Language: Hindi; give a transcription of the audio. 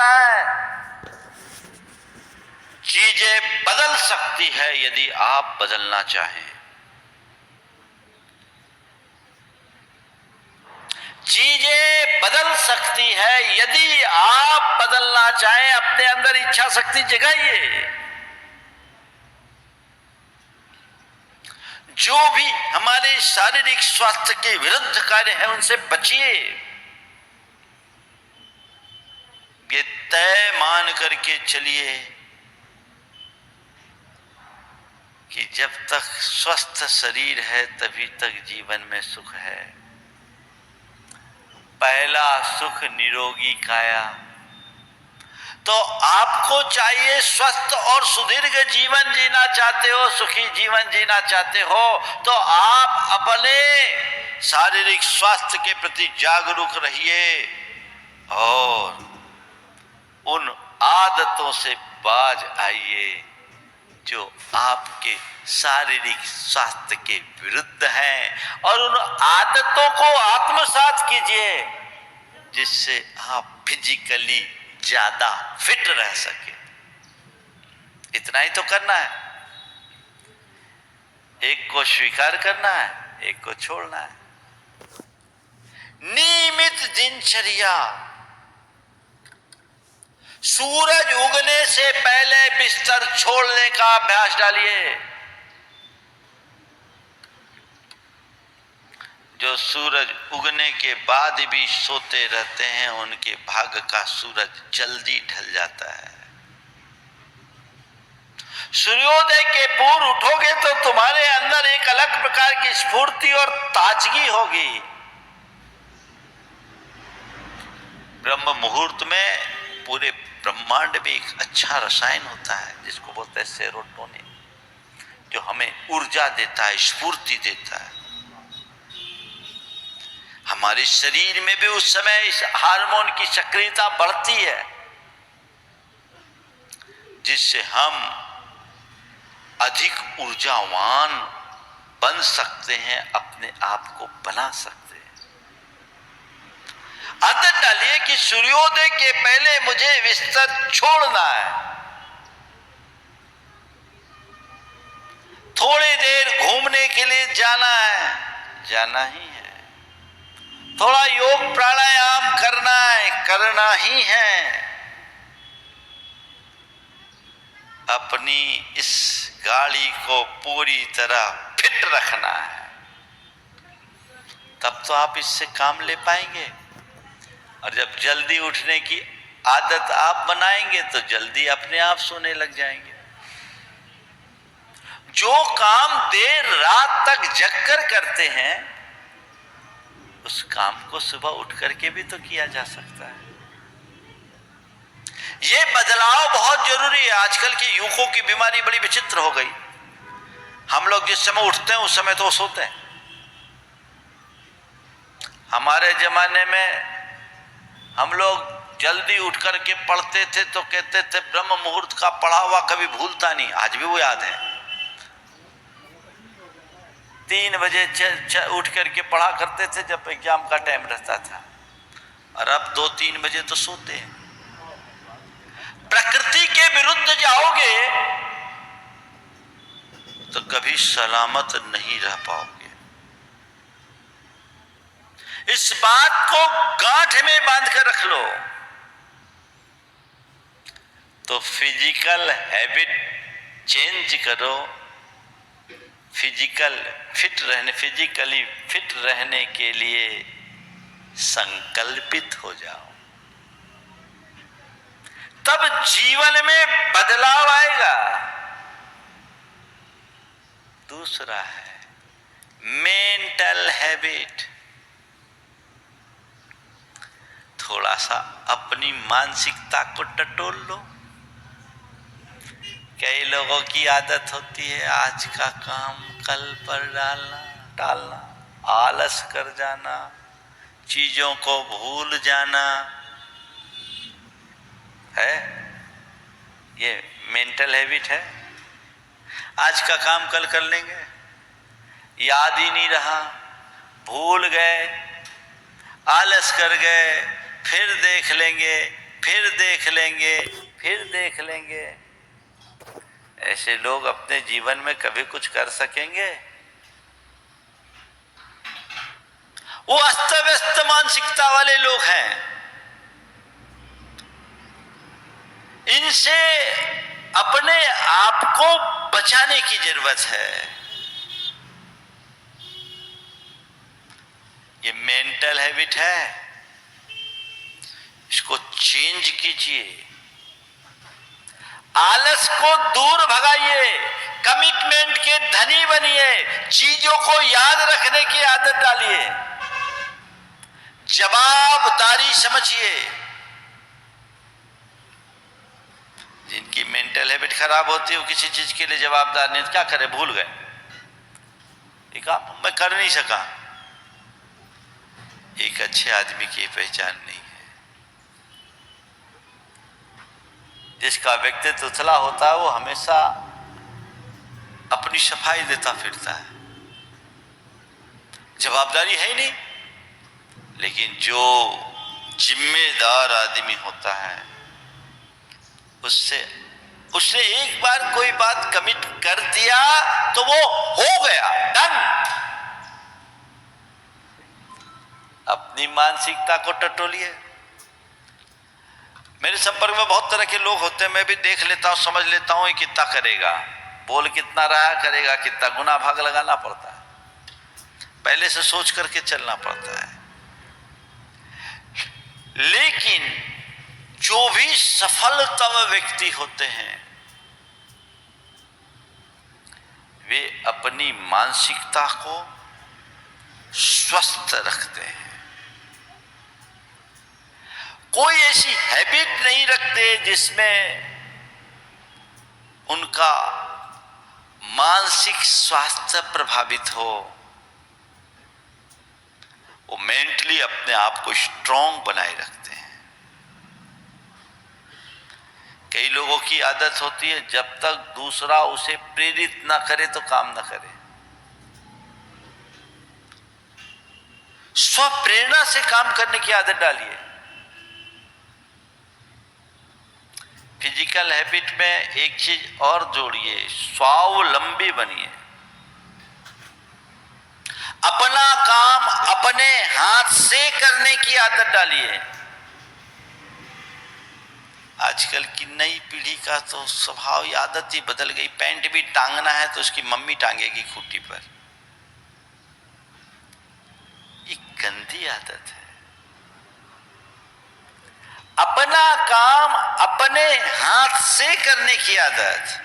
रहा है। चीजें बदल सकती है यदि आप बदलना चाहें। चीजें बदल सकती है यदि आप बदलना चाहें। अपने अंदर इच्छा शक्ति जगाइए। जो भी हमारे शारीरिक स्वास्थ्य के विरुद्ध कार्य है उनसे बचिए। ये तय मान करके चलिए कि जब तक स्वस्थ शरीर है तभी तक जीवन में सुख है। पहला सुख निरोगी काया। तो आपको चाहिए स्वस्थ और सुदीर्घ जीवन जीना चाहते हो, सुखी जीवन जीना चाहते हो, तो आप अपने शारीरिक स्वास्थ्य के प्रति जागरूक रहिए और उन आदतों से बाज आइए जो आपके शारीरिक स्वास्थ्य के विरुद्ध हैं, और उन आदतों को आत्मसात कीजिए जिससे आप फिजिकली ज्यादा फिट रह सके। इतना ही तो करना है। एक को स्वीकार करना है, एक को छोड़ना है। नियमित दिनचर्या। सूरज उगने से पहले बिस्तर छोड़ने का अभ्यास डालिए। जो सूरज उगने के बाद भी सोते रहते हैं उनके भाग्य का सूरज जल्दी ढल जाता है। सूर्योदय के पूर्व उठोगे तो तुम्हारे अंदर एक अलग प्रकार की स्फूर्ति और ताजगी होगी। ब्रह्म मुहूर्त में पूरे ब्रह्मांड में एक अच्छा रसायन होता है जिसको बोलते हैं सेरोटोनिन, जो हमें ऊर्जा देता है, स्फूर्ति देता है। हमारे शरीर में भी उस समय इस हार्मोन की सक्रियता बढ़ती है जिससे हम अधिक ऊर्जावान बन सकते हैं, अपने आप को बना सकते हैं। आदत डालिए कि सूर्योदय के पहले मुझे बिस्तर छोड़ना है। थोड़ी देर घूमने के लिए जाना है, जाना ही है। थोड़ा योग प्राणायाम करना है, करना ही है। अपनी इस गाड़ी को पूरी तरह फिट रखना है, तब तो आप इससे काम ले पाएंगे। और जब जल्दी उठने की आदत आप बनाएंगे तो जल्दी अपने आप सोने लग जाएंगे। जो काम देर रात तक जगकर करते हैं उस काम को सुबह उठ करके भी तो किया जा सकता है। ये बदलाव बहुत जरूरी है। आजकल के युवकों की बीमारी बड़ी विचित्र हो गई। हम लोग जिस समय उठते हैं उस समय तो सोते हैं। हमारे जमाने में हम लोग जल्दी उठ करके पढ़ते थे तो कहते थे ब्रह्म मुहूर्त का पढ़ा हुआ कभी भूलता नहीं। आज भी वो याद है। 3 बजे उठ करके पढ़ा करते थे जब एग्जाम का टाइम रहता था, और अब 2-3 बजे तो सोते हैं। प्रकृति के विरुद्ध जाओगे तो कभी सलामत नहीं रह पाओगे। इस बात को गांठ में बांध कर रख लो। तो फिजिकल हैबिट चेंज करो। फिजिकली फिट रहने के लिए संकल्पित हो जाओ, तब जीवन में बदलाव आएगा। दूसरा है मेंटल हैबिट। थोड़ा सा अपनी मानसिकता को टटोल लो। कई लोगों की आदत होती है आज का काम कल पर टालना, आलस कर जाना, चीजों को भूल जाना है। ये मेंटल हैबिट है। आज का काम कल कर लेंगे, याद ही नहीं रहा, भूल गए, आलस कर गए, फिर देख लेंगे, फिर देख लेंगे। लेंगे, फिर देख लेंगे। ऐसे लोग अपने जीवन में कभी कुछ कर सकेंगे? वो अस्त व्यस्त मानसिकता वाले लोग हैं। इनसे अपने आप को बचाने की जरूरत है। ये मेंटल हैबिट है, इसको चेंज कीजिए। आलस को दूर भगाइए, कमिटमेंट के धनी बनिए, चीजों को याद रखने की आदत डालिए, जवाबदारी समझिए। जिनकी मेंटल हैबिट खराब होती है वो किसी चीज के लिए जवाबदार नहीं, क्या करे, भूल गए, ये काम मैं कर नहीं सका, एक अच्छे आदमी की पहचान नहीं है। जिसका व्यक्तित्व उथला होता है वो हमेशा अपनी सफाई देता फिरता है, जवाबदारी है ही नहीं। लेकिन जो जिम्मेदार आदमी होता है उसने एक बार कोई बात कमिट कर दिया तो वो हो गया, डन। अपनी मानसिकता को टटोलिए। मेरे संपर्क में बहुत तरह के लोग होते हैं, मैं भी देख लेता हूं, समझ लेता हूं ये कितना करेगा, बोल कितना रहा करेगा, कितना गुना भाग लगाना पड़ता है, पहले से सोच करके चलना पड़ता है। लेकिन जो भी सफलतम व्यक्ति होते हैं वे अपनी मानसिकता को स्वस्थ रखते हैं। कोई ऐसी हैबिट नहीं रखते जिसमें उनका मानसिक स्वास्थ्य प्रभावित हो। वो मेंटली अपने आप को स्ट्रांग बनाए रखते हैं। कई लोगों की आदत होती है जब तक दूसरा उसे प्रेरित ना करे तो काम ना करे। स्व प्रेरणा से काम करने की आदत डालिए। फिजिकल हैबिट में एक चीज और जोड़िए, स्वावलंबी बनिए। अपना काम अपने हाथ से करने की आदत डालिए। आजकल की नई पीढ़ी का तो स्वभाव, आदत ही बदल गई। पैंट भी टांगना है तो उसकी मम्मी टांगेगी खूंटी पर। ये गंदी आदत है। अपना काम अपने हाथ से करने की आदत।